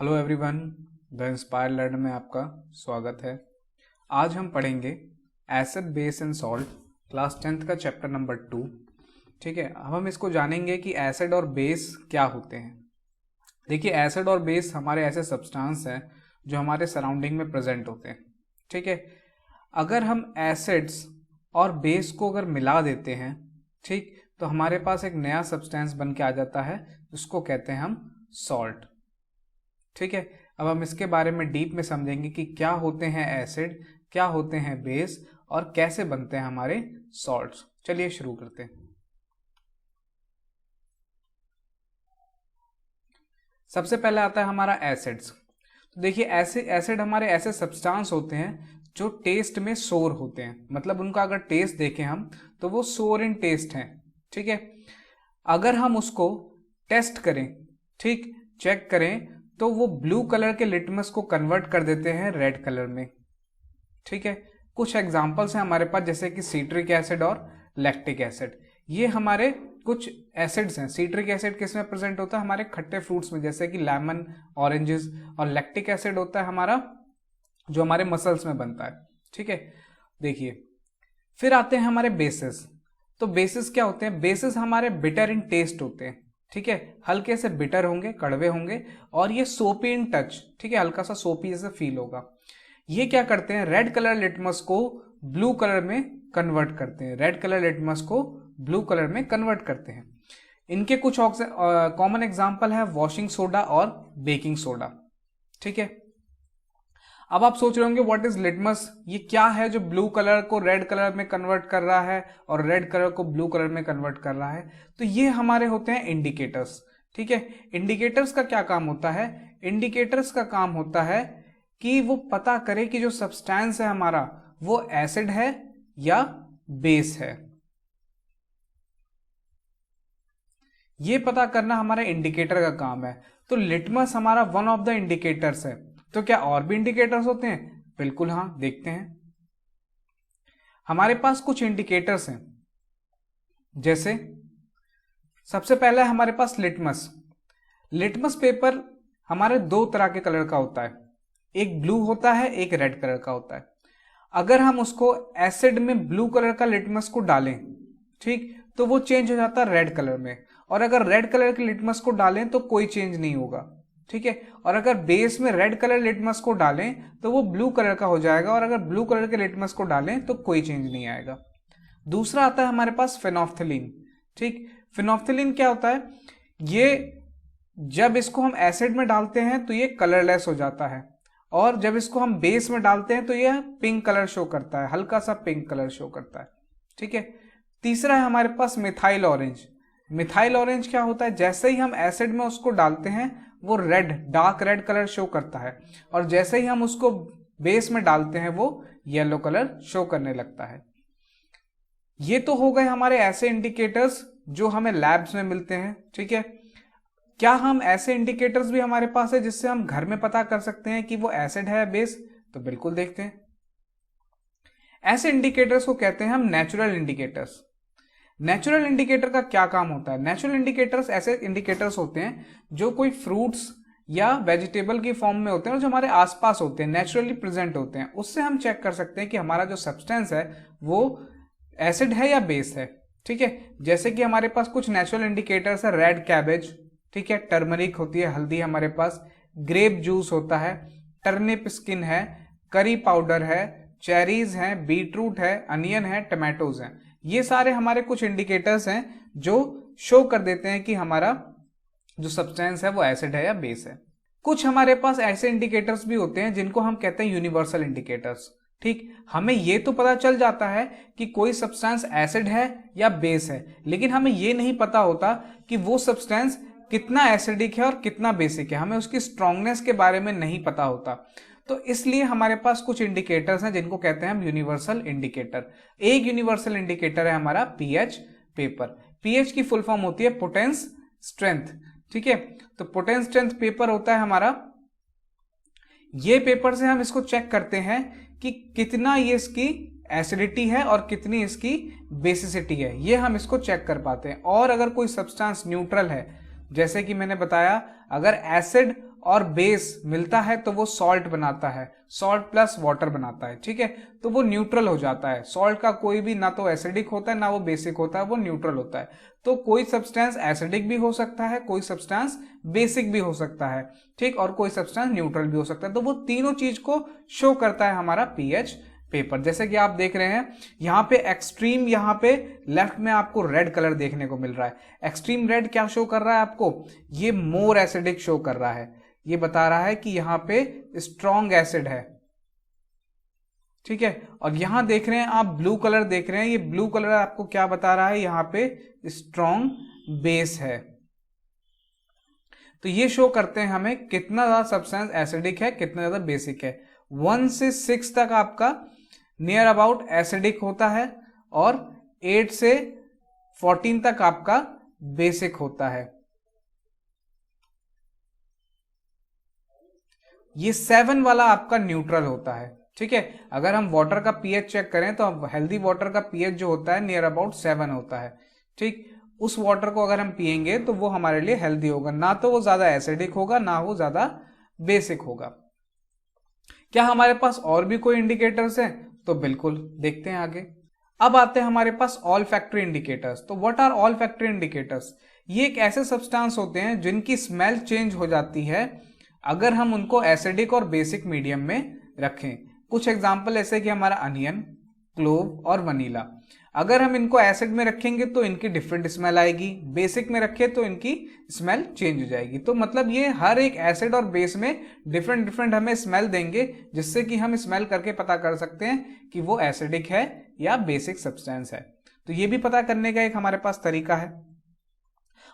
Hello everyone, the inspire learner में आपका स्वागत है। आज हम पढ़ेंगे acid base and salt class 10th का चैप्टर नंबर 2। ठीक है, अब हम इसको जानेंगे कि एसिड और बेस क्या होते हैं। देखिए, एसिड और बेस हमारे ऐसे सब्सटेंस हैं जो हमारे सराउंडिंग में प्रेजेंट होते हैं। ठीक है, अगर हम एसिड्स और बेस को अगर मिला देते हैं, ठीक, तो हमारे पास एक नया सब्सटेंस बन के आ जाता है, उसको कहते हैं हम सॉल्ट। ठीक है, अब हम इसके बारे में डीप में समझेंगे कि क्या होते हैं एसिड, क्या होते हैं बेस और कैसे बनते हैं हमारे सॉल्ट्स। चलिए शुरू करते हैं। सबसे पहले आता है हमारा एसिड्स। तो देखिए, एसिड हमारे ऐसे सब्सटेंस होते हैं जो टेस्ट में सोर होते हैं, मतलब उनका अगर टेस्ट देखें हम तो वो सोर इन टेस्ट हैं। ठीक है, अगर हम उसको टेस्ट करें, ठीक, चेक करें, तो वो ब्लू कलर के लिटमस को कन्वर्ट कर देते हैं रेड कलर में। ठीक है, कुछ एग्जांपल्स हैं हमारे पास, जैसे कि सिट्रिक एसिड और लैक्टिक एसिड। ये हमारे कुछ एसिड्स हैं। सिट्रिक एसिड किस में प्रेजेंट होता है? हमारे खट्टे फ्रूट्स में, जैसे कि लेमन, ऑरेंजेस। और लैक्टिक एसिड होता है हमारा जो हमारे मसल्स में बनता है। ठीक है, देखिए, फिर आते हैं हमारे बेसिस। तो बेसिस क्या होते हैं? बेसिस हमारे बिटर इन टेस्ट होते हैं। ठीक है, हल्के से बिटर होंगे, कड़वे होंगे, और ये सोपी इन टच। ठीक है, हल्का सा सोपी जैसे फील होगा। ये क्या करते हैं? रेड कलर लिटमस को ब्लू कलर में कन्वर्ट करते हैं। रेड कलर लिटमस को ब्लू कलर में कन्वर्ट करते हैं। इनके कुछ कॉमन एग्जाम्पल है वॉशिंग सोडा और बेकिंग सोडा। ठीक है, अब आप सोच रहे होंगे व्हाट इज लिटमस, ये क्या है जो ब्लू कलर को रेड कलर में कन्वर्ट कर रहा है और रेड कलर को ब्लू कलर में कन्वर्ट कर रहा है? तो ये हमारे होते हैं इंडिकेटर्स। ठीक है, इंडिकेटर्स का क्या काम होता है? इंडिकेटर्स का काम होता है कि वो पता करे कि जो सब्सटेंस है हमारा वो एसिड है या बेस है। ये पता करना हमारा इंडिकेटर का काम है। तो लिटमस हमारा वन ऑफ द इंडिकेटर्स है। तो क्या और भी इंडिकेटर्स होते हैं? बिल्कुल हाँ, देखते हैं। हमारे पास कुछ इंडिकेटर्स हैं, जैसे सबसे पहला है हमारे पास लिटमस। लिटमस पेपर हमारे दो तरह के कलर का होता है, एक ब्लू होता है, एक रेड कलर का होता है। अगर हम उसको एसिड में ब्लू कलर का लिटमस को डालें, ठीक, तो वो चेंज हो जाता है रेड कलर में। और अगर रेड कलर के लिटमस को डालें तो कोई चेंज नहीं होगा। ठीक है, और अगर बेस में रेड कलर लिटमस को डालें तो वो ब्लू कलर का हो जाएगा, और अगर ब्लू कलर के लिटमस को डालें तो कोई चेंज नहीं आएगा। दूसरा आता है हमारे पास फेनोफ्थलीन। ठीक, फेनोफ्थलीन क्या होता है? ये जब इसको हम एसिड में डालते हैं तो ये कलरलेस हो जाता है, और जब इसको हम बेस में डालते हैं तो ये पिंक कलर शो करता है, हल्का सा पिंक कलर शो करता है। ठीक है, तीसरा है हमारे पास मिथाइल ऑरेंज। मिथाइल ऑरेंज क्या होता है? जैसे ही हम एसिड में उसको डालते हैं वो red, dark red colour show करता है, और जैसे ही हम उसको बेस में डालते हैं वो येलो कलर शो करने लगता है। ये तो हो गए हमारे ऐसे इंडिकेटर्स जो हमें लैब्स में मिलते हैं। ठीक है, क्या हम ऐसे इंडिकेटर्स भी हमारे पास है जिससे हम घर में पता कर सकते हैं कि वो एसिड है या बेस? तो बिल्कुल देखते हैं। ऐसे इंडिकेटर्स को कहते हैं हम नेचुरल इंडिकेटर्स। नेचुरल इंडिकेटर का क्या काम होता है? नेचुरल इंडिकेटर्स ऐसे इंडिकेटर्स होते हैं जो कोई फ्रूट्स या वेजिटेबल की फॉर्म में होते हैं और जो हमारे आसपास होते हैं, नेचुरली प्रेजेंट होते हैं। उससे हम चेक कर सकते हैं कि हमारा जो सब्सटेंस है वो एसिड है या बेस है। ठीक है, जैसे कि हमारे पास कुछ नेचुरल इंडिकेटर्स है, रेड कैबेज, ठीक है, टर्मरिक होती है हल्दी हमारे पास, ग्रेप जूस होता है, टर्निप स्किन है, करी पाउडर है, चेरीज है, बीटरूट है, अनियन है, टमाटोज है। ये सारे हमारे कुछ इंडिकेटर्स हैं जो शो कर देते हैं कि हमारा जो सब्सटेंस है वो एसिड है या बेस है। कुछ हमारे पास ऐसे इंडिकेटर्स भी होते हैं जिनको हम कहते हैं यूनिवर्सल इंडिकेटर्स। ठीक, हमें ये तो पता चल जाता है कि कोई सब्सटेंस एसिड है या बेस है, लेकिन हमें ये नहीं पता होता कि वो सब्सटेंस कितना एसिडिक है और कितना बेसिक है। हमें उसकी स्ट्रांगनेस के बारे में नहीं पता होता। तो इसलिए हमारे पास कुछ इंडिकेटर्स हैं जिनको कहते हैं हम यूनिवर्सल इंडिकेटर। एक यूनिवर्सल इंडिकेटर है हमारा पीएच पेपर। पीएच की फुल फॉर्म होती है पोटेंस स्ट्रेंथ। ठीक है, तो पोटेंस स्ट्रेंथ पेपर होता है हमारा। ये पेपर से हम इसको चेक करते हैं कि कितना ये इसकी एसिडिटी है और कितनी इसकी बेसिसिटी है, ये हम इसको चेक कर पाते हैं। और अगर कोई सब्सटेंस न्यूट्रल है, जैसे कि मैंने बताया, अगर एसिड और बेस मिलता है तो वो सॉल्ट बनाता है, सॉल्ट प्लस वाटर बनाता है, ठीक है। तो वो न्यूट्रल हो जाता है। सॉल्ट का कोई भी ना तो एसिडिक होता है ना वो बेसिक होता है, वो न्यूट्रल होता है। तो कोई सब्सटेंस एसिडिक भी हो सकता है, कोई सब्सटेंस बेसिक भी हो सकता है, ठीक, और कोई सब्सटेंस न्यूट्रल भी हो सकता है। तो वो तीनों चीज को शो करता है हमारा पीएच पेपर। जैसे कि आप देख रहे हैं यहाँ पे एक्सट्रीम, यहाँ पे लेफ्ट में आपको रेड कलर देखने को मिल रहा है। एक्सट्रीम रेड क्या शो कर रहा है आपको? ये मोर एसिडिक शो कर रहा है। ये बता रहा है कि यहाँ पे स्ट्रॉन्ग एसिड है, ठीक है। और यहां देख रहे हैं आप ब्लू कलर देख रहे हैं, ये ब्लू कलर आपको क्या बता रहा है? यहाँ पे स्ट्रॉन्ग बेस है। तो ये शो करते हैं हमें कितना ज्यादा सब्सटेंस एसिडिक है, कितना ज्यादा बेसिक है। 1 से 6 तक आपका नियर अबाउट एसिडिक होता है और 8 से 14 तक आपका बेसिक होता है। ये 7 वाला आपका न्यूट्रल होता है, ठीक है। अगर हम वाटर का पीएच चेक करें तो हेल्दी वाटर का पीएच जो होता है नियर अबाउट 7 होता है, ठीक। उस वाटर को अगर हम पिएंगे तो वो हमारे लिए हेल्दी होगा, ना तो वो ज्यादा एसिडिक होगा ना वो ज्यादा बेसिक होगा। क्या हमारे पास और भी कोई इंडिकेटर्स हैं? तो बिल्कुल, देखते हैं आगे। अब आते हैं हमारे पास ऑल फैक्टरी इंडिकेटर्स। तो what are all factory indicators? ये एक ऐसे सब्सटेंस होते हैं जिनकी स्मेल चेंज हो जाती है अगर हम उनको एसिडिक और बेसिक मीडियम में रखें। कुछ एग्जांपल ऐसे कि हमारा अनियन, क्लोव और वनीला। अगर हम इनको एसिड में रखेंगे तो इनकी डिफरेंट स्मेल आएगी, बेसिक में रखे तो इनकी स्मेल चेंज हो जाएगी। तो मतलब ये हर एक एसिड और बेस में डिफरेंट डिफरेंट हमें स्मेल देंगे, जिससे कि हम स्मेल करके पता कर सकते हैं कि वो एसिडिक है या बेसिक सब्सटेंस है। तो ये भी पता करने का एक हमारे पास तरीका है।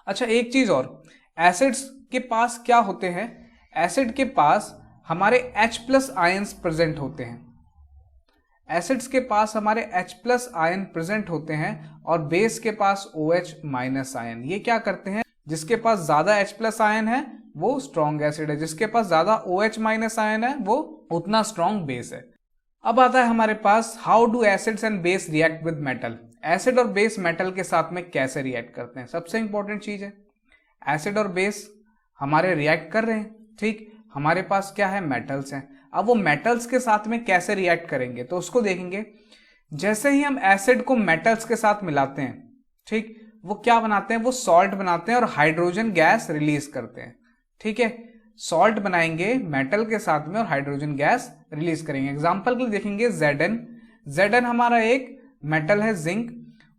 अच्छा, एक चीज और, एसिड्स के पास क्या होते हैं? एसिड के पास हमारे H+ आयंस प्रेजेंट होते हैं। एसिड्स के पास हमारे H+ आयन प्रेजेंट होते हैं और बेस के पास OH- आयन। ये क्या करते हैं? जिसके पास ज्यादा H+ आयन है वो स्ट्रॉन्ग एसिड है, जिसके पास ज्यादा OH- आयन है वो उतना स्ट्रॉन्ग बेस है। अब आता है हमारे पास how do acids and base react with metal. Acid और बेस मेटल के साथ में कैसे रिएक्ट करते हैं? सबसे इंपॉर्टेंट चीज है, एसिड और बेस हमारे रिएक्ट कर रहे हैं, ठीक। हमारे पास क्या है? मेटल्स हैं। अब वो मेटल्स के साथ में कैसे रिएक्ट करेंगे तो उसको देखेंगे। जैसे ही हम एसिड को मेटल्स के साथ मिलाते हैं, ठीक, वो क्या बनाते हैं? वो सॉल्ट बनाते हैं और हाइड्रोजन गैस रिलीज करते हैं, ठीक है। सॉल्ट बनाएंगे मेटल के साथ में और हाइड्रोजन गैस रिलीज करेंगे। एग्जांपल के लिए देखेंगे Zn। Zn हमारा एक मेटल है, जिंक।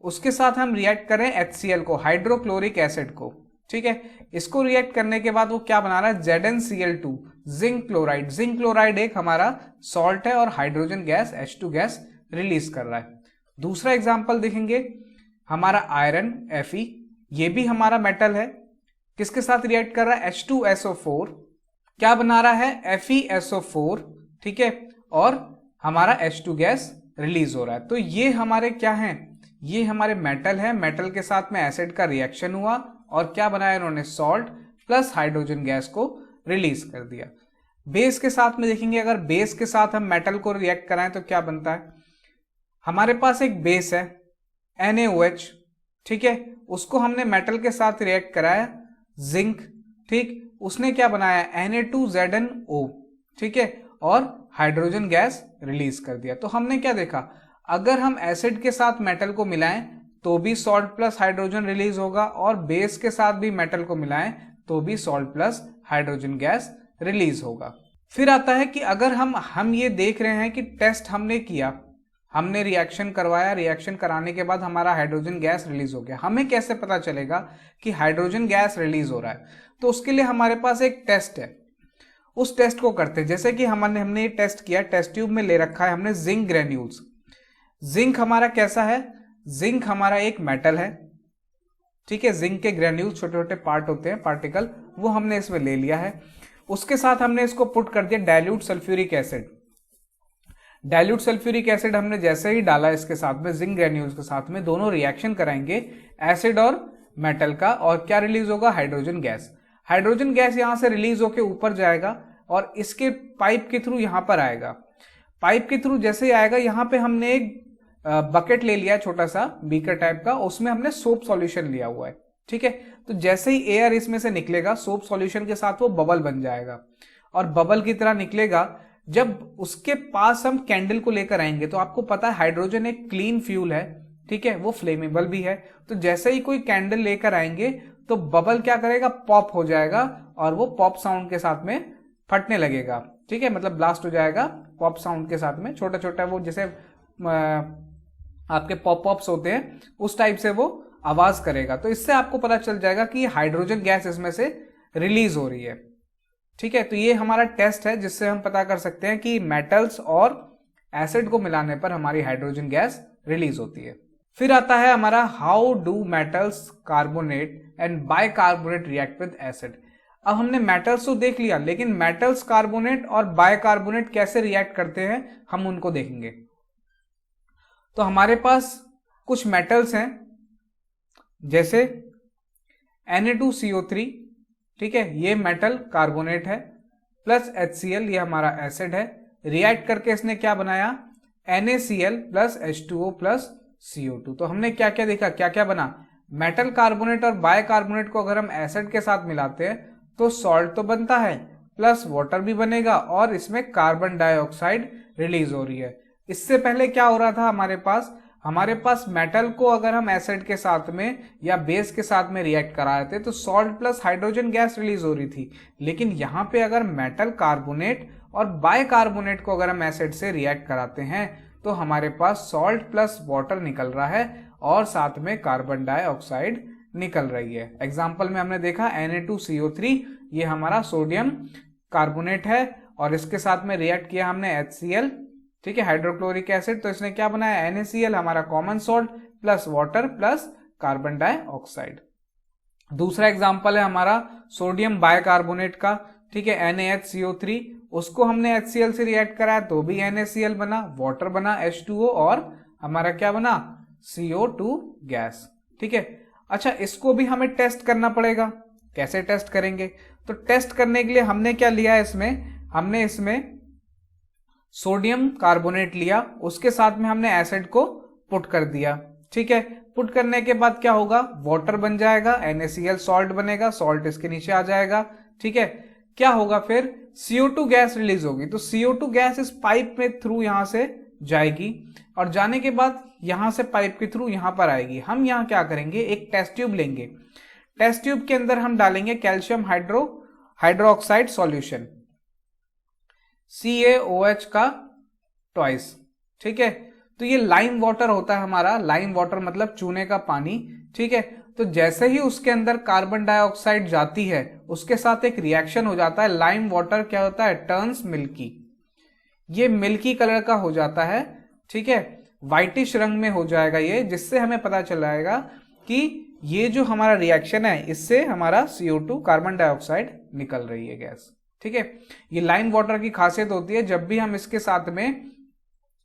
उसके साथ हम रिएक्ट करें HCl को, हाइड्रोक्लोरिक एसिड को, ठीक है। इसको रिएक्ट करने के बाद वो क्या बना रहा है? ZnCl2, zinc chloride. Zinc chloride एक हमारा सॉल्ट है और hydrogen gas H2 gas release कर रहा है। दूसरा एग्जांपल देखेंगे, हमारा आयरन Fe, ये भी हमारा मेटल है। किसके साथ रिएक्ट कर रहा है? H2SO4, क्या बना रहा है? FeSO4, ठीक है, और हमारा H2 गैस रिलीज हो रहा है। तो ये हमारे क्या हैं? ये हमारे मेटल है। मेटल के साथ में एसिड का रिएक्शन हुआ और क्या बनाया इन्होंने? सॉल्ट प्लस हाइड्रोजन गैस को रिलीज कर दिया। बेस के साथ में देखेंगे, अगर बेस के साथ हम मेटल को रिएक्ट कराएं तो क्या बनता है? हमारे पास एक बेस है NaOH, ठीक है, उसको हमने मेटल के साथ रिएक्ट कराया, जिंक, ठीक, उसने क्या बनाया? Na2ZnO, ठीक है, और हाइड्रोजन गैस रिलीज कर दिया। तो हमने क्या देखा? अगर हम एसिड के साथ मेटल को मिलाएं तो भी सॉल्ट प्लस हाइड्रोजन रिलीज होगा और बेस के साथ भी मेटल को मिलाएं तो भी salt plus hydrogen gas release होगा। फिर आता है कि अगर हम ये देख रहे हैं कि टेस्ट हमने किया, हमने रिएक्शन करवाया, रिएक्शन कराने के बाद हमारा हाइड्रोजन गैस रिलीज हो गया, हमें कैसे पता चलेगा कि हाइड्रोजन गैस रिलीज हो रहा है? तो उसके लिए हमारे पास एक टेस्ट है, उस टेस्ट को करते हैं। जैसे कि हमने ये टेस्ट किया, टेस्ट ट्यूब में ले रखा है हमने जिंक ग्रेन्यूल्स। जिंक हमारा कैसा है? जिंक हमारा एक मेटल है, ठीक है। जिंक के ग्रेन्यूल छोटे छोटे पार्ट होते हैं, पार्टिकल, वो हमने इसमें ले लिया है। उसके साथ हमने इसको पुट कर दिया dilute sulphuric acid. Dilute sulphuric acid हमने जैसे ही डाला इसके साथ में, जिंक ग्रेन्यूल्स के साथ में, दोनों रिएक्शन कराएंगे एसिड और मेटल का, और क्या रिलीज होगा? Hydrogen gas. हाइड्रोजन गैस यहां से रिलीज होकर ऊपर जाएगा और इसके पाइप के थ्रू यहां पर आएगा। पाइप के थ्रू जैसे ही आएगा, यहां पे हमने एक बकेट ले लिया, छोटा सा बीकर टाइप का, उसमें हमने सोप सॉल्यूशन लिया हुआ है, ठीक है। तो जैसे ही एयर इसमें से निकलेगा सोप सॉल्यूशन के साथ वो बबल बन जाएगा और बबल की तरह निकलेगा। जब उसके पास हम कैंडल को लेकर आएंगे तो आपको पता है हाइड्रोजन एक क्लीन फ्यूल है, ठीक है, वो फ्लेमेबल भी है। तो जैसे ही कोई कैंडल लेकर आएंगे तो बबल क्या करेगा, पॉप हो जाएगा और वो पॉप साउंड के साथ में फटने लगेगा, ठीक है, मतलब ब्लास्ट हो जाएगा पॉप साउंड के साथ में। छोटा छोटा वो जैसे आपके पॉप पॉप्स होते हैं उस टाइप से वो आवाज करेगा। तो इससे आपको पता चल जाएगा कि हाइड्रोजन गैस इसमें से रिलीज हो रही है, ठीक है। तो ये हमारा टेस्ट है जिससे हम पता कर सकते हैं कि मेटल्स और एसिड को मिलाने पर हमारी हाइड्रोजन गैस रिलीज होती है। फिर आता है हमारा how do metals carbonate and bicarbonate react with acid. अब हमने मेटल्स तो देख लिया, लेकिन मेटल्स कार्बोनेट और बाइकार्बोनेट कैसे रिएक्ट करते हैं हम उनको देखेंगे। तो हमारे पास कुछ मेटल्स हैं जैसे Na2CO3, ठीक है, ये मेटल कार्बोनेट है, प्लस HCl ये हमारा एसिड है। रिएक्ट करके इसने क्या बनाया, NaCl plus H2O plus CO2। तो हमने क्या क्या देखा, क्या क्या बना, मेटल कार्बोनेट और बाइकार्बोनेट को अगर हम एसिड के साथ मिलाते हैं तो सॉल्ट तो बनता है, प्लस वाटर भी बनेगा और इसमें कार्बन डाइऑक्साइड रिलीज हो रही है। इससे पहले क्या हो रहा था, हमारे पास मेटल को अगर हम एसिड के साथ में या बेस के साथ में रिएक्ट करा रहे थे तो salt plus hydrogen gas release हो रही थी। लेकिन यहाँ पे अगर मेटल कार्बोनेट और बाइकार्बोनेट को अगर हम एसिड से रिएक्ट कराते हैं तो हमारे पास सॉल्ट प्लस वाटर निकल रहा है और साथ में कार्बन डाइऑक्साइड निकल रही है। एग्जाम्पल में हमने देखा Na2CO3 ये हमारा सोडियम कार्बोनेट है और इसके साथ में रिएक्ट किया हमने HCl, ठीक है, हाइड्रोक्लोरिक एसिड, तो इसने क्या बनाया NaCl हमारा common salt plus water plus carbon dioxide. दूसरा एग्जाम्पल है हमारा सोडियम बाइकार्बोनेट का, ठीक है, NaHCO3, उसको हमने HCl से रिएक्ट कराया तो भी NaCl बना, वाटर बना H2O और हमारा क्या बना CO2 गैस, ठीक है। अच्छा, इसको भी हमें टेस्ट करना पड़ेगा। कैसे टेस्ट करेंगे, तो टेस्ट करने के लिए हमने क्या लिया है हमने इसमें सोडियम कार्बोनेट लिया, उसके साथ में हमने एसिड को पुट कर दिया, ठीक है। पुट करने के बाद क्या होगा, वाटर बन जाएगा, NaCl सॉल्ट बनेगा, सॉल्ट इसके नीचे आ जाएगा, ठीक है। क्या होगा फिर, CO2 गैस रिलीज होगी। तो CO2 गैस इस पाइप में थ्रू यहां से जाएगी और जाने के बाद यहां से पाइप के थ्रू यहां पर आएगी। हम यहां क्या करेंगे, एक टेस्ट ट्यूब लेंगे, टेस्ट ट्यूब के अंदर हम डालेंगे कैल्शियम हाइड्रोक्साइड सॉल्यूशन CaOH का ट्वाइस, ठीक है। तो ये लाइम वाटर होता है हमारा, लाइम वाटर मतलब चूने का पानी, ठीक है। तो जैसे ही उसके अंदर कार्बन डाइऑक्साइड जाती है उसके साथ एक रिएक्शन हो जाता है, लाइम वाटर क्या होता है, टर्न्स मिल्की, ये मिल्की कलर का हो जाता है, ठीक है, व्हाइटिश रंग में हो जाएगा ये, जिससे हमें पता चल जाएगा कि ये जो हमारा रिएक्शन है इससे हमारा CO2 कार्बन डाइऑक्साइड निकल रही है गैस, ठीक है। ये लाइम वाटर की खासियत होती है, जब भी हम इसके साथ में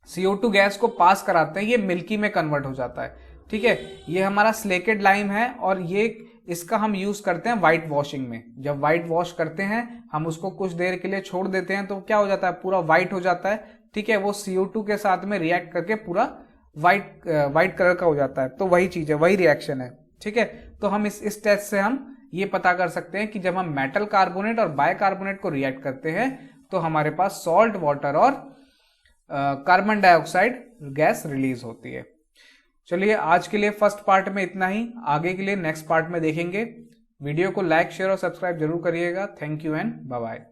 CO2 गैस को पास कराते हैं ये मिल्की में कन्वर्ट हो जाता है, ठीक है। ये हमारा स्लेकेड लाइम है और ये इसका हम यूज करते हैं व्हाइट वॉशिंग में। जब व्हाइट वॉश करते हैं हम उसको कुछ देर के लिए छोड़ देते हैं तो क्या हो जाता है, पूरा व्हाइट हो जाता है, ठीक है। वो CO2 के साथ में रिएक्ट करके पूरा व्हाइट कलर का हो जाता है। तो वही चीज है, वही रिएक्शन है, ठीक है। तो हम इस टेस्ट से हम ये पता कर सकते हैं कि जब हम मेटल कार्बोनेट और बाइकार्बोनेट को रिएक्ट करते हैं तो हमारे पास सॉल्ट वाटर और कार्बन डाइऑक्साइड गैस रिलीज होती है। चलिए आज के लिए फर्स्ट पार्ट में इतना ही, आगे के लिए नेक्स्ट पार्ट में देखेंगे। वीडियो को लाइक शेयर और सब्सक्राइब जरूर करिएगा। Thank you and bye bye.